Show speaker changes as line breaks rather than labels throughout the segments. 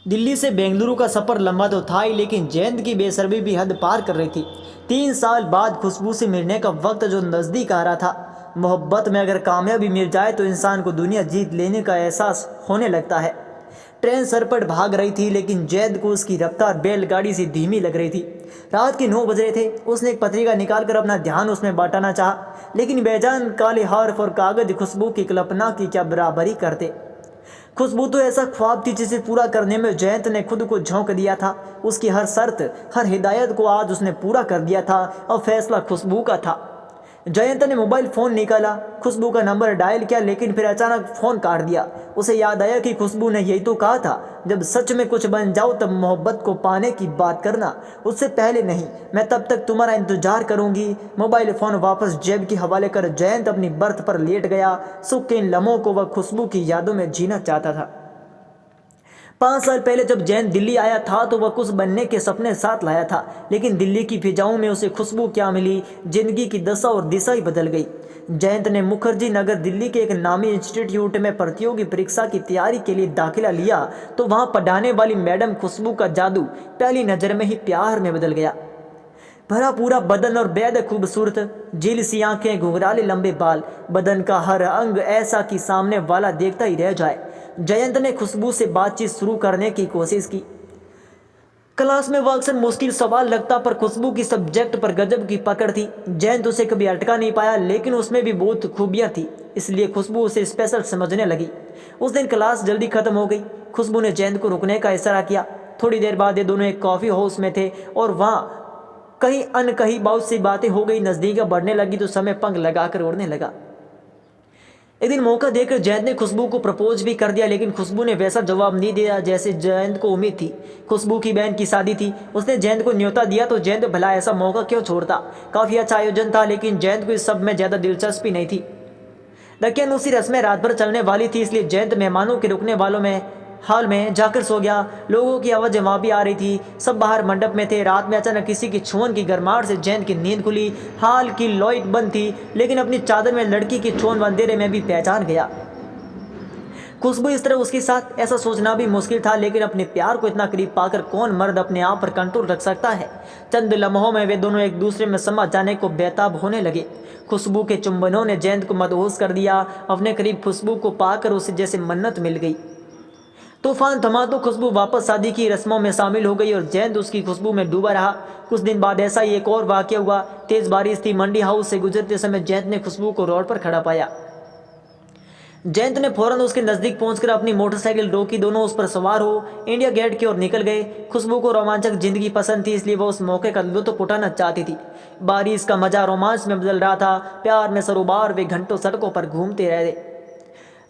दिल्ली से बेंगलुरु का सफ़र लंबा तो था ही, लेकिन जयंत की बेसब्री भी हद पार कर रही थी। 3 साल बाद खुशबू से मिलने का वक्त जो नज़दीक आ रहा था। मोहब्बत में अगर कामयाबी मिल जाए तो इंसान को दुनिया जीत लेने का एहसास होने लगता है। ट्रेन सरपट भाग रही थी, लेकिन जयंत को उसकी रफ्तार बैलगाड़ी से धीमी लग रही थी। रात के 9 बज रहे थे। उसने एक पत्रिका निकालकर अपना ध्यान उसमें बांटाना चाहा, लेकिन बेजान काले हर्फ और कागज खुशबू की कल्पना की क्या बराबरी करते। खुशबू तो ऐसा ख्वाब थी जिसे पूरा करने में जयंत ने खुद को झोंक दिया था। उसकी हर शर्त, हर हिदायत को आज उसने पूरा कर दिया था और फैसला खुशबू का था। जयंत ने मोबाइल फ़ोन निकाला, खुशबू का नंबर डायल किया, लेकिन फिर अचानक फ़ोन काट दिया। उसे याद आया कि खुशबू ने यही तो कहा था, जब सच में कुछ बन जाओ तब मोहब्बत को पाने की बात करना, उससे पहले नहीं। मैं तब तक तुम्हारा इंतजार करूंगी। मोबाइल फ़ोन वापस जेब के हवाले कर जयंत अपनी बर्थ पर लेट गया। सुख के इन लम्हों को वह खुशबू की यादों में जीना चाहता था। 5 साल पहले जब जयंत दिल्ली आया था तो वह कुछ बनने के सपने साथ लाया था, लेकिन दिल्ली की फिजाओं में उसे खुशबू क्या मिली। जिंदगी की दशा और दिशा ही बदल गई। जयंत ने मुखर्जी नगर दिल्ली के एक नामी इंस्टीट्यूट में प्रतियोगी परीक्षा की तैयारी के लिए दाखिला लिया तो वहां पढ़ाने वाली मैडम खुशबू का जादू पहली नज़र में ही प्यार में बदल गया। भरा पूरा बदन और बेहद खूबसूरत झील सी आंखें, घुंघराले लंबे बाल, बदन का हर अंग ऐसा कि सामने वाला देखता ही रह जाए। जयंत ने खुशबू से बातचीत शुरू करने की कोशिश की। क्लास में वह अक्सर मुश्किल सवाल लगता, पर खुशबू की सब्जेक्ट पर गजब की पकड़ थी। जयंत उसे कभी अटका नहीं पाया, लेकिन उसमें भी बहुत खूबियां थी, इसलिए खुशबू उसे स्पेशल समझने लगी। उस दिन क्लास जल्दी खत्म हो गई। खुशबू ने जयंत को रुकने का इशारा किया। थोड़ी देर बाद ये दोनों एक कॉफ़ी हाउस में थे और वहाँ कहीं अनकही बहुत सी बातें हो गई। नज़दीकियाँ बढ़ने लगी तो समय पंख लगाकर उड़ने लगा। एक दिन मौका देकर जयंत ने खुशबू को प्रपोज भी कर दिया, लेकिन खुशबू ने वैसा जवाब नहीं दिया जैसे जयंत को उम्मीद थी। खुशबू की बहन की शादी थी, उसने जयंत को न्योता दिया तो जयंत भला ऐसा मौका क्यों छोड़ता। काफ़ी अच्छा आयोजन था, लेकिन जयंत को इस सब में ज़्यादा दिलचस्पी नहीं थी। दकियानूसी रस्में रात भर चलने वाली थी, इसलिए जयंत मेहमानों के रुकने वालों में हाल में जाकर सो गया। लोगों की आवाज़ वहाँ भी आ रही थी, सब बाहर मंडप में थे। रात में अचानक किसी की छुअन की गरमाहट से जयंत की नींद खुली। हाल की लाइट बंद थी, लेकिन अपनी चादर में लड़की की छुअन अंधेरे में भी पहचान गया। खुशबू इस तरह उसके साथ, ऐसा सोचना भी मुश्किल था, लेकिन अपने प्यार को इतना करीब पाकर कौन मर्द अपने आप पर कंट्रोल रख सकता है। चंद लम्हों में वे दोनों एक दूसरे में समा जाने को बेताब होने लगे। खुशबू के चुंबनों ने जयंत को मदहोश कर दिया। अपने करीब खुशबू को पाकर उसे जैसे मन्नत मिल गई। तूफान थमा तो खुशबू वापस शादी की रस्मों में शामिल हो गई और जयंत उसकी खुशबू में डूबा रहा। कुछ दिन बाद ऐसा ही एक और वाकया हुआ। तेज बारिश थी। मंडी हाउस से गुजरते समय जयंत ने खुशबू को रोड पर खड़ा पाया। जयंत ने फौरन उसके नज़दीक पहुंचकर अपनी मोटरसाइकिल रोकी। दोनों उस पर सवार हो इंडिया गेट की ओर निकल गए। खुशबू को रोमांचक जिंदगी पसंद थी, इसलिए वह उस मौके का लुत्फ उठाना चाहती थी। बारिश का मजा रोमांच में बदल रहा था। प्यार में सरोबार वे घंटों सड़कों पर घूमते रहे।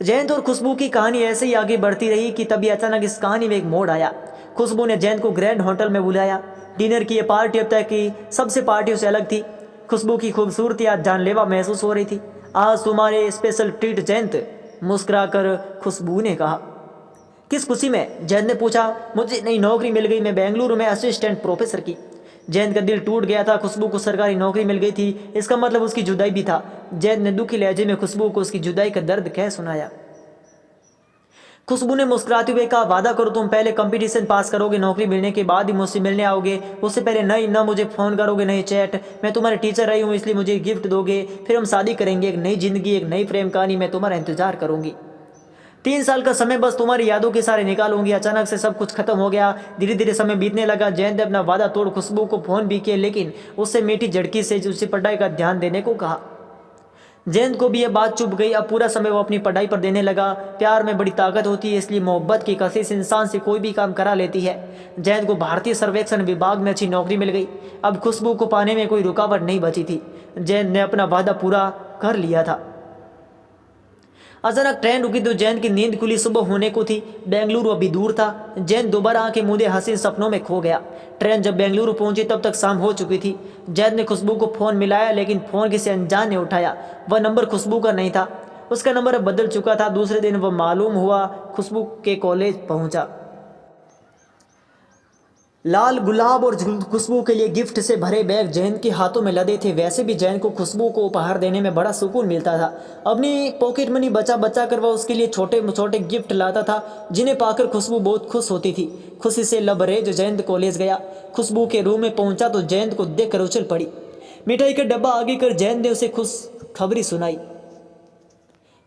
जयंत और खुशबू की कहानी ऐसे ही आगे बढ़ती रही कि तभी अचानक इस कहानी में एक मोड़ आया। खुशबू ने जयंत को ग्रैंड होटल में बुलाया। डिनर की ये पार्टी अब तक की सबसे पार्टियों से अलग थी। खुशबू की खूबसूरती आज जानलेवा महसूस हो रही थी। आज तुम्हारे स्पेशल ट्रीट जयंत, मुस्कुराकर खुशबू ने कहा। किस खुशी में? जयंत ने पूछा। मुझे नई नौकरी मिल गई, मैं बेंगलुरु में असिस्टेंट प्रोफेसर की। जयंत का दिल टूट गया था। खुशबू को सरकारी नौकरी मिल गई थी, इसका मतलब उसकी जुदाई भी था। जयंत ने दुखी लहजे में खुशबू को उसकी जुदाई का दर्द कह सुनाया। खुशबू ने मुस्कुराते हुए कहा, वादा करो तुम पहले कंपटीशन पास करोगे, नौकरी मिलने के बाद ही मुझसे मिलने आओगे। उससे पहले नहीं, ना मुझे फ़ोन करोगे, नहीं चैट। मैं तुम्हारे टीचर रही हूँ, इसलिए मुझे गिफ्ट दोगे, फिर हम शादी करेंगे। एक नई जिंदगी, एक नई प्रेम कहानी, मैं तुम्हारा इंतजार करूँगी। 3 साल का समय बस तुम्हारी यादों के सारे निकालूंगी। अचानक से सब कुछ खत्म हो गया। धीरे धीरे समय बीतने लगा। जयंत ने अपना वादा तोड़ खुशबू को फ़ोन भी किया, लेकिन उससे मीठी झड़की से उसे पढ़ाई का ध्यान देने को कहा। जयंत को भी यह बात चुभ गई। अब पूरा समय वो अपनी पढ़ाई पर देने लगा। प्यार में बड़ी ताकत होती है, इसलिए मोहब्बत की कशिश इंसान से कोई भी काम करा लेती है। जयंत को भारतीय सर्वेक्षण विभाग में अच्छी नौकरी मिल गई। अब खुशबू को पाने में कोई रुकावट नहीं बची थी। जयंत ने अपना वादा पूरा कर लिया था। अचानक ट्रेन रुकी तो जयंत की नींद खुली। सुबह होने को थी। बेंगलुरु अभी दूर था। जयंत दोबारा आंखें मूंदे हसीन सपनों में खो गया। ट्रेन जब बेंगलुरु पहुंची तब तक शाम हो चुकी थी। जयंत ने खुशबू को फ़ोन मिलाया, लेकिन फ़ोन किसी अनजान ने उठाया। वह नंबर खुशबू का नहीं था, उसका नंबर अब बदल चुका था। दूसरे दिन वह मालूम हुआ खुशबू के कॉलेज पहुँचा। लाल गुलाब और खुशबू के लिए गिफ्ट से भरे बैग जैन के हाथों में लदे थे। वैसे भी जैन को खुशबू को उपहार देने में बड़ा सुकून मिलता था। अपनी पॉकेट मनी बचा बचा कर वह उसके लिए छोटे छोटे गिफ्ट लाता था, जिन्हें पाकर खुशबू बहुत खुश होती थी। खुशी से लबरेज जयंत कॉलेज गया। खुशबू के रूम में पहुंचा तो जयंत को देख कर उछल पड़ी। मिठाई का डब्बा आगे कर जयंत ने उसे खुश खबरी सुनाई।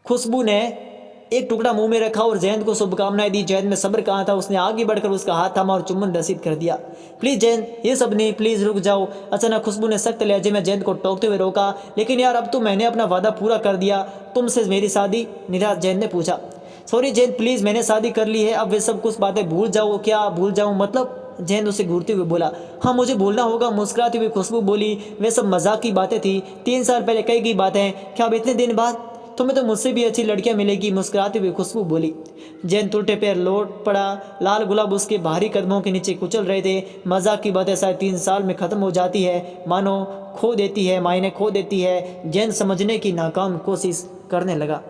खुशबू ने एक टुकड़ा मुंह में रखा और जयंत को शुभकामनाएं दी। जयंत में सब्र कहाँ था, उसने आगे बढ़कर उसका हाथ थामा और चुम्बन रसीद कर दिया। प्लीज जयंत, ये सब नहीं, प्लीज रुक जाओ। अचानक खुशबू ने सख्त लहजे में जयंत को टोकते हुए रोका। लेकिन यार, अब तो मैंने अपना वादा पूरा कर दिया, तुमसे मेरी शादी। निराश जयंत ने पूछा। सॉरी जयंत, प्लीज, मैंने शादी कर ली है, अब वे सब कुछ बातें भूल जाओ। क्या भूल जाऊँ मतलब? जयंत उसे घूरते हुए बोला। हाँ, मुझे भूलना होगा। मुस्कुराती हुई खुशबू बोली। वे सब मजाक की बातें थी, 3 साल पहले कई गई बातें। क्या अब इतने दिन बाद? तुम्हें तो मुझसे भी अच्छी लड़कियां मिलेगी, मुस्कुराती हुई खुशबू बोली। जैन उल्टे पैर लौट पड़ा। लाल गुलाब उसके भारी कदमों के नीचे कुचल रहे थे। मजाक की बातें शायद 3 साल में खत्म हो जाती है, मानो खो देती है, मायने खो देती है। जैन समझने की नाकाम कोशिश करने लगा।